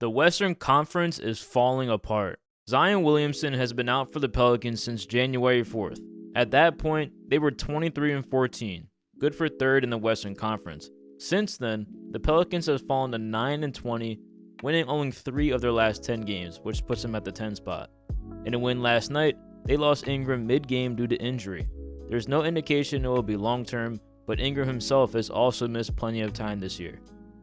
The Western Conference is falling apart. Zion Williamson has been out for the Pelicans since January 4th. At that point, they were 23-14, good for third in the Western Conference. Since then, the Pelicans have fallen to 9-20, winning only 3 of their last 10 games, which puts them at the 10 spot. In a win last night, they lost Ingram mid-game due to injury. There's no indication it will be long-term, but Ingram himself has also missed plenty of time this year.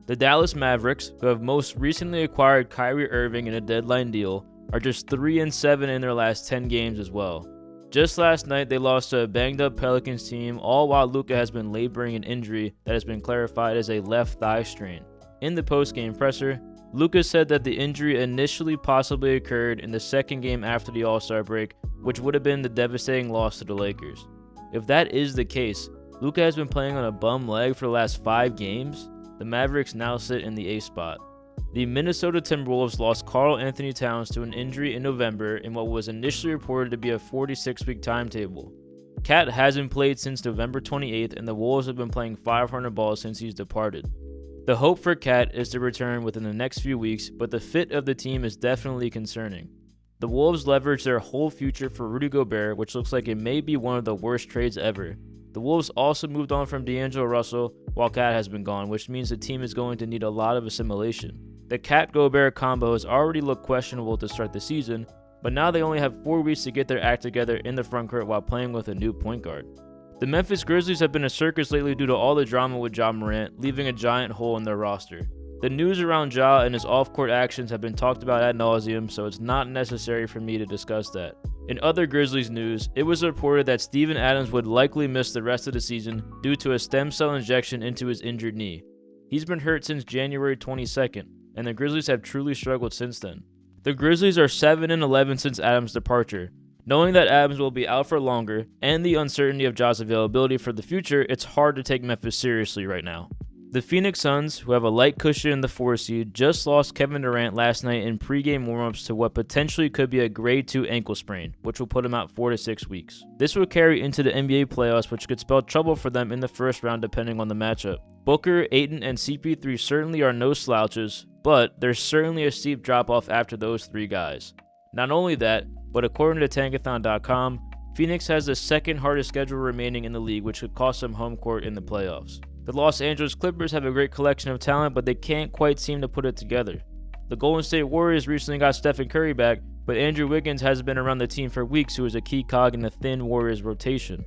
The Dallas Mavericks, who have most recently acquired Kyrie Irving in a deadline deal, are just 3-7 in their last 10 games as well. Just last night, they lost to a banged-up Pelicans team, all while Luka has been laboring an injury that has been clarified as a left thigh strain. In the post-game presser, Luka said that the injury initially possibly occurred in the second game after the All-Star break, which would have been the devastating loss to the Lakers. If that is the case, Luka has been playing on a bum leg for the last 5 games. The Mavericks now sit in the 8th spot. The Minnesota Timberwolves lost Karl Anthony Towns to an injury in November in what was initially reported to be a 46-week timetable. Cat hasn't played since November 28th, and the Wolves have been playing 500 balls since he's departed. The hope for Cat is to return within the next few weeks, but the fit of the team is definitely concerning. The Wolves leverage their whole future for Rudy Gobert, which looks like it may be one of the worst trades ever. The Wolves also moved on from D'Angelo Russell while Cat has been gone, which means the team is going to need a lot of assimilation. The Cat-Gobert combo has already looked questionable to start the season, but now they only have 4 weeks to get their act together in the frontcourt while playing with a new point guard. The Memphis Grizzlies have been a circus lately due to all the drama with Ja Morant, leaving a giant hole in their roster. The news around Ja and his off-court actions have been talked about ad nauseum, so it's not necessary for me to discuss that. In other Grizzlies news, it was reported that Steven Adams would likely miss the rest of the season due to a stem cell injection into his injured knee. He's been hurt since January 22nd, and the Grizzlies have truly struggled since then. The Grizzlies are 7-11 since Adams' departure. Knowing that Adams will be out for longer, and the uncertainty of Ja's availability for the future, it's hard to take Memphis seriously right now. The Phoenix Suns, who have a light cushion in the 4 seed, just lost Kevin Durant last night in pregame warmups to what potentially could be a grade 2 ankle sprain, which will put him out 4 to 6 weeks. This will carry into the NBA playoffs, which could spell trouble for them in the first round depending on the matchup. Booker, Ayton, and CP3 certainly are no slouches, but there's certainly a steep drop-off after those 3 guys. Not only that, but according to Tankathon.com, Phoenix has the second hardest schedule remaining in the league, which could cost them home court in the playoffs. The Los Angeles Clippers have a great collection of talent, but they can't quite seem to put it together. The Golden State Warriors recently got Stephen Curry back, but Andrew Wiggins hasn't been around the team for weeks, who is a key cog in the thin Warriors rotation.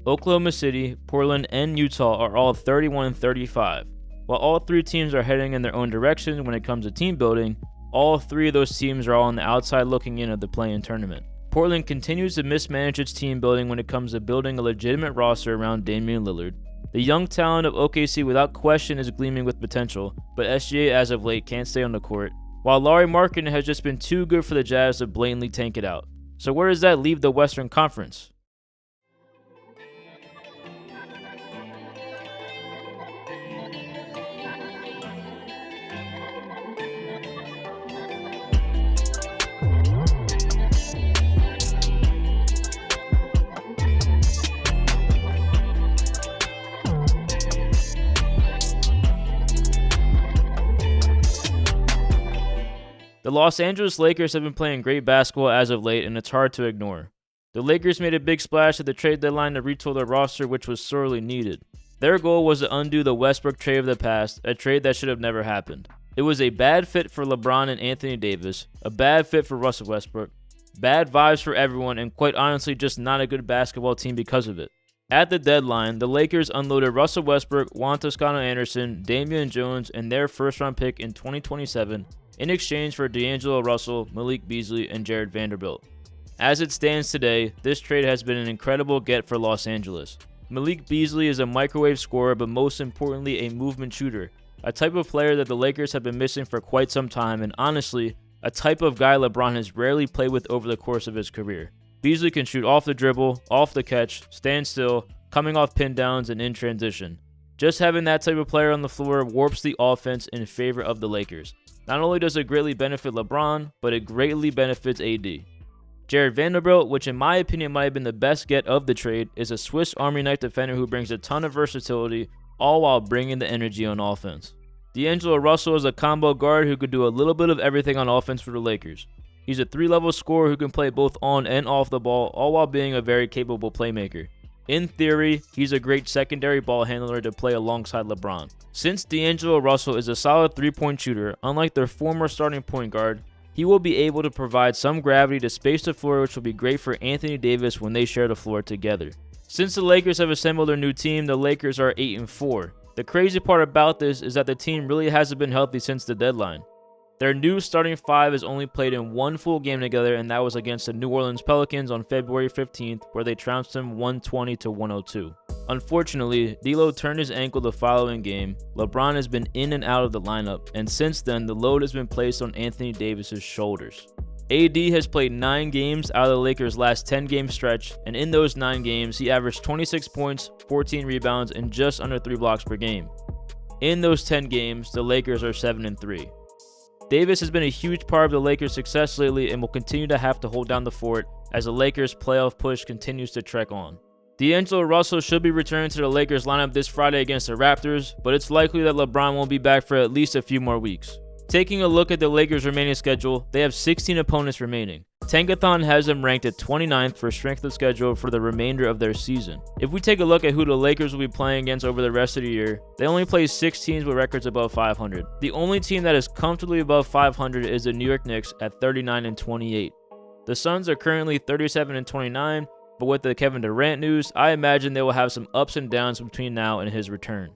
Oklahoma City, Portland, and Utah are all 31-35. While all 3 teams are heading in their own direction when it comes to team building, all 3 of those teams are all on the outside looking in of the play-in tournament. Portland continues to mismanage its team building when it comes to building a legitimate roster around Damian Lillard. The young talent of OKC without question is gleaming with potential, but SGA as of late can't stay on the court, while Lauri Markkanen has just been too good for the Jazz to blatantly tank it out. So where does that leave the Western Conference? The Los Angeles Lakers have been playing great basketball as of late, and it's hard to ignore. The Lakers made a big splash at the trade deadline to retool their roster, which was sorely needed. Their goal was to undo the Westbrook trade of the past, a trade that should have never happened. It was a bad fit for LeBron and Anthony Davis, a bad fit for Russell Westbrook, bad vibes for everyone, and quite honestly just not a good basketball team because of it. At the deadline, the Lakers unloaded Russell Westbrook, Juan Toscano Anderson, Damian Jones, and their first-round pick in 2027 in exchange for D'Angelo Russell, Malik Beasley, and Jared Vanderbilt. As it stands today, this trade has been an incredible get for Los Angeles. Malik Beasley is a microwave scorer, but most importantly a movement shooter, a type of player that the Lakers have been missing for quite some time, and honestly, a type of guy LeBron has rarely played with over the course of his career. Beasley can shoot off the dribble, off the catch, stand still, coming off pin downs, and in transition. Just having that type of player on the floor warps the offense in favor of the Lakers. Not only does it greatly benefit LeBron, but it greatly benefits AD. Jared Vanderbilt, which in my opinion might have been the best get of the trade, is a Swiss Army knife defender who brings a ton of versatility, all while bringing the energy on offense. D'Angelo Russell is a combo guard who could do a little bit of everything on offense for the Lakers. He's a 3-level scorer who can play both on and off the ball, all while being a very capable playmaker. In theory, he's a great secondary ball handler to play alongside LeBron. Since D'Angelo Russell is a solid 3-point shooter, unlike their former starting point guard, he will be able to provide some gravity to space the floor, which will be great for Anthony Davis when they share the floor together. Since the Lakers have assembled their new team, the Lakers are 8-4. The crazy part about this is that the team really hasn't been healthy since the deadline. Their new starting five has only played in one full game together, and that was against the New Orleans Pelicans on February 15th, where they trounced them 120-102. Unfortunately, D'Lo turned his ankle the following game. LeBron has been in and out of the lineup, and since then, the load has been placed on Anthony Davis' shoulders. AD has played 9 games out of the Lakers' last 10-game stretch, and in those 9 games, he averaged 26 points, 14 rebounds, and just under 3 blocks per game. In those 10 games, the Lakers are 7-3. Davis has been a huge part of the Lakers' success lately and will continue to have to hold down the fort as the Lakers' playoff push continues to trek on. D'Angelo Russell should be returning to the Lakers lineup this Friday against the Raptors, but it's likely that LeBron won't be back for at least a few more weeks. Taking a look at the Lakers' remaining schedule, they have 16 opponents remaining. Tankathon has them ranked at 29th for strength of schedule for the remainder of their season. If we take a look at who the Lakers will be playing against over the rest of the year, they only play 6 teams with records above 500. The only team that is comfortably above 500 is the New York Knicks at 39-28. The Suns are currently 37-29, but with the Kevin Durant news, I imagine they will have some ups and downs between now and his return.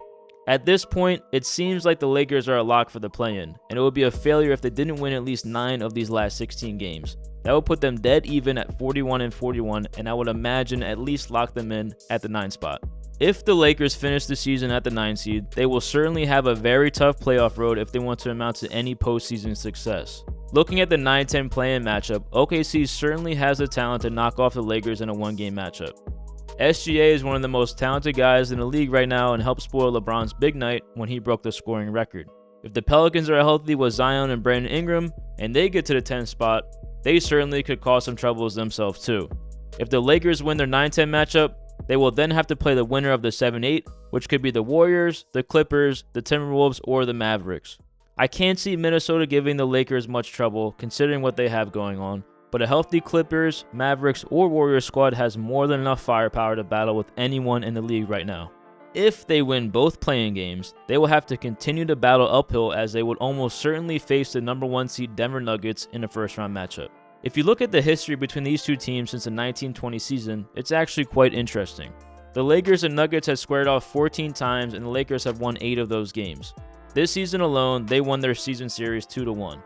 At this point, it seems like the Lakers are a lock for the play-in, and it would be a failure if they didn't win at least 9 of these last 16 games. That would put them dead even at 41-41, and I would imagine at least lock them in at the 9 spot. If the Lakers finish the season at the 9 seed, they will certainly have a very tough playoff road if they want to amount to any postseason success. Looking at the 9-10 play-in matchup, OKC certainly has the talent to knock off the Lakers in a 1-game matchup. SGA is one of the most talented guys in the league right now and helped spoil LeBron's big night when he broke the scoring record. If the Pelicans are healthy with Zion and Brandon Ingram, and they get to the 10th spot, they certainly could cause some troubles themselves too. If the Lakers win their 9-10 matchup, they will then have to play the winner of the 7-8, which could be the Warriors, the Clippers, the Timberwolves, or the Mavericks. I can't see Minnesota giving the Lakers much trouble considering what they have going on, but a healthy Clippers, Mavericks, or Warriors squad has more than enough firepower to battle with anyone in the league right now. If they win both play-in games, they will have to continue to battle uphill as they would almost certainly face the number 1 seed Denver Nuggets in a first-round matchup. If you look at the history between these two teams since the 1920 season, it's actually quite interesting. The Lakers and Nuggets have squared off 14 times and the Lakers have won 8 of those games. This season alone, they won their season series 2-1.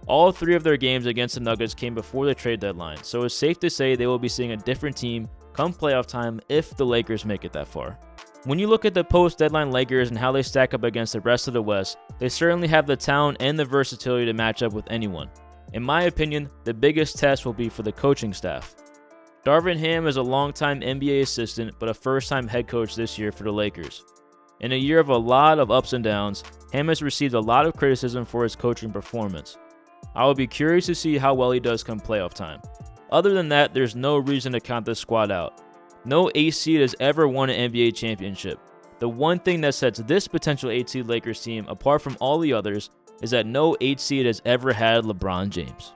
All 3 of their games against the Nuggets came before the trade deadline, so it's safe to say they will be seeing a different team come playoff time if the Lakers make it that far. When you look at the post-deadline Lakers and how they stack up against the rest of the West, they certainly have the talent and the versatility to match up with anyone. In my opinion, the biggest test will be for the coaching staff. Darvin Ham is a longtime NBA assistant, but a first-time head coach this year for the Lakers. In a year of a lot of ups and downs, Ham has received a lot of criticism for his coaching performance. I will be curious to see how well he does come playoff time. Other than that, there's no reason to count this squad out. No 8 seed has ever won an NBA championship. The one thing that sets this potential 8 seed Lakers team apart from all the others is that no 8 seed has ever had LeBron James.